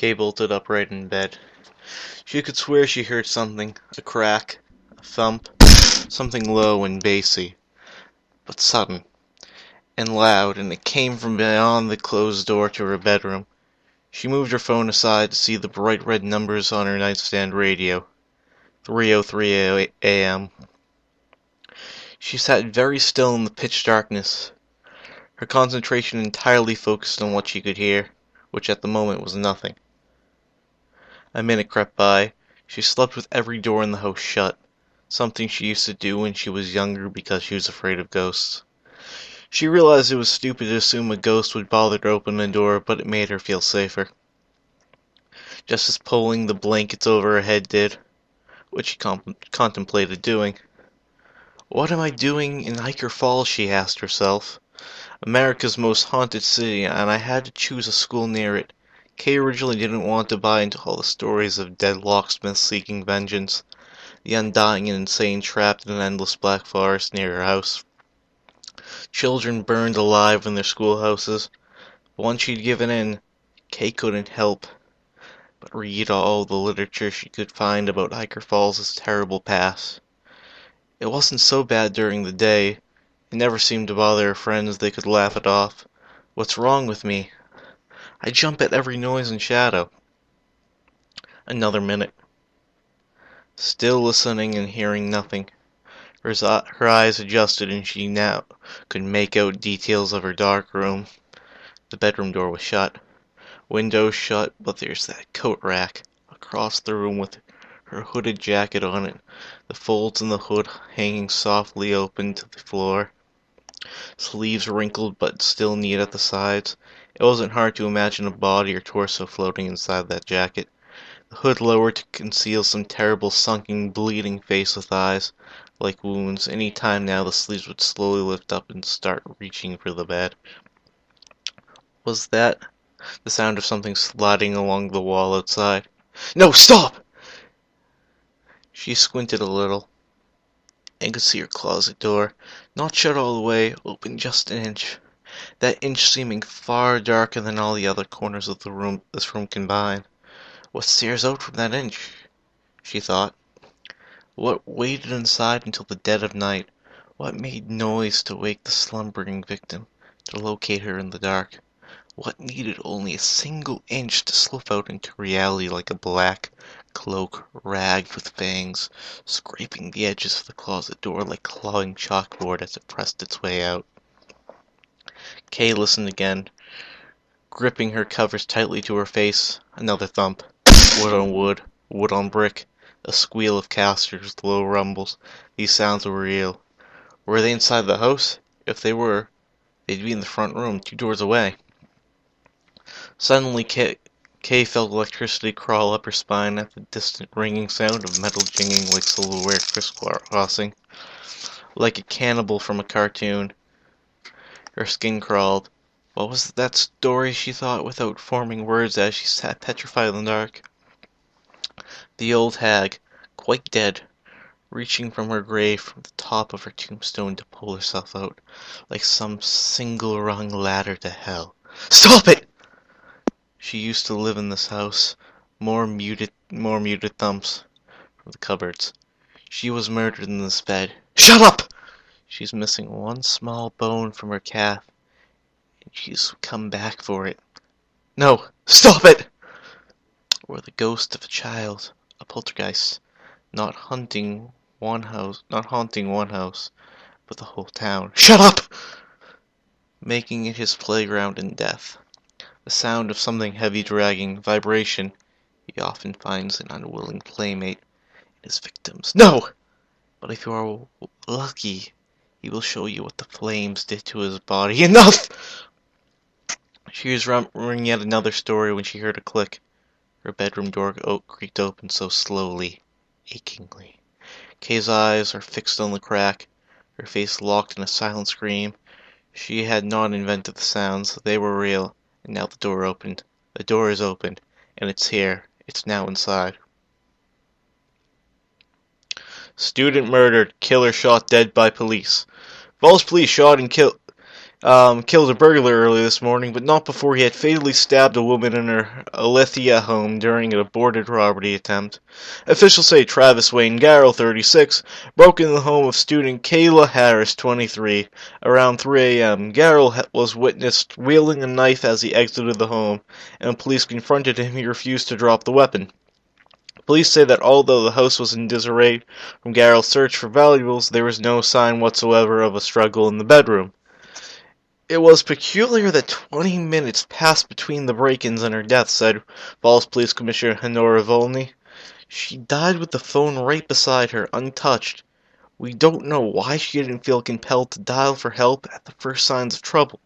Kay bolted upright in bed. She could swear she heard something, a crack, a thump, something low and bassy, but sudden and loud, and it came from beyond the closed door to her bedroom. She moved her phone aside to see the bright red numbers on her nightstand radio. 3:03 a.m. She sat very still in the pitch darkness, her concentration entirely focused on what she could hear, which at the moment was nothing. A minute crept by. She slept with every door in the house shut, something she used to do when she was younger because she was afraid of ghosts. She realized it was stupid to assume a ghost would bother to open the door, but it made her feel safer. Just as pulling the blankets over her head did, which she contemplated doing. What am I doing in Hiker Falls, she asked herself. America's most haunted city, and I had to choose a school near it. Kay originally didn't want to buy into all the stories of dead locksmiths seeking vengeance, the undying and insane trapped in an endless black forest near her house, children burned alive in their schoolhouses. But once she'd given in, Kay couldn't help but read all the literature she could find about Hiker Falls' terrible past. It wasn't so bad during the day. It never seemed to bother her friends. They could laugh it off. What's wrong with me? I jump at every noise and shadow. Another minute. Still listening and hearing nothing. Her eyes adjusted and she now could make out details of her dark room. The bedroom door was shut. Windows shut, but there's that coat rack across the room with her hooded jacket on it, the folds in the hood hanging softly open to the floor. Sleeves wrinkled but still neat at the sides. It wasn't hard to imagine a body or torso floating inside that jacket. The hood lowered to conceal some terrible sunken, bleeding face with eyes like wounds. Any time now the sleeves would slowly lift up and start reaching for the bed. Was that the sound of something sliding along the wall outside? No, stop! She squinted a little and could see her closet door, not shut all the way, open just an inch. That inch seeming far darker than all the other corners of this room combined. What stares out from that inch? She thought. What waited inside until the dead of night? What made noise to wake the slumbering victim, to locate her in the dark? What needed only a single inch to slip out into reality like a black cloak ragged with fangs, scraping the edges of the closet door like clawing chalkboard as it pressed its way out? Kay listened again, gripping her covers tightly to her face. Another thump. Wood on wood, wood on brick, a squeal of casters, low rumbles. These sounds were real. Were they inside the house? If they were, they'd be in the front room, 2 doors away. Suddenly, Kay felt electricity crawl up her spine at the distant ringing sound of metal jingling like silverware crisscrossing. Like a cannibal from a cartoon, her skin crawled. What was that story, she thought, without forming words as she sat petrified in the dark? The old hag, quite dead, reaching from her grave from the top of her tombstone to pull herself out, like some single-rung ladder to hell. Stop it! She used to live in this house. More muted thumps from the cupboards. She was murdered in this bed. Shut up! She's missing one small bone from her calf, and she's come back for it. No! Stop it! Or the ghost of a child, a poltergeist, not haunting one house, but the whole town. Shut up! Making it his playground in death. The sound of something heavy dragging, vibration. He often finds an unwilling playmate in his victims. No! But if you are lucky, he will show you what the flames did to his body. Enough! She was remembering yet another story when she heard a click. Her bedroom door creaked open so slowly, achingly. Kay's eyes are fixed on the crack, her face locked in a silent scream. She had not invented the sounds, they were real. And now the door opened. The door is opened, and it's here. It's now inside. Student murdered. Killer shot dead by police. False police shot and killed Killed a burglar early this morning, but not before he had fatally stabbed a woman in her Alethea home during an aborted robbery attempt. Officials say Travis Wayne Garrell, 36, broke into the home of student Kayla Harris, 23, around 3 a.m. Garrell was witnessed wielding a knife as he exited the home, and when police confronted him, he refused to drop the weapon. Police say that although the house was in disarray from Garrell's search for valuables, there was no sign whatsoever of a struggle in the bedroom. It was peculiar that 20 minutes passed between the break-ins and her death, said Falls Police Commissioner Honora Volney. She died with the phone right beside her, untouched. We don't know why she didn't feel compelled to dial for help at the first signs of trouble.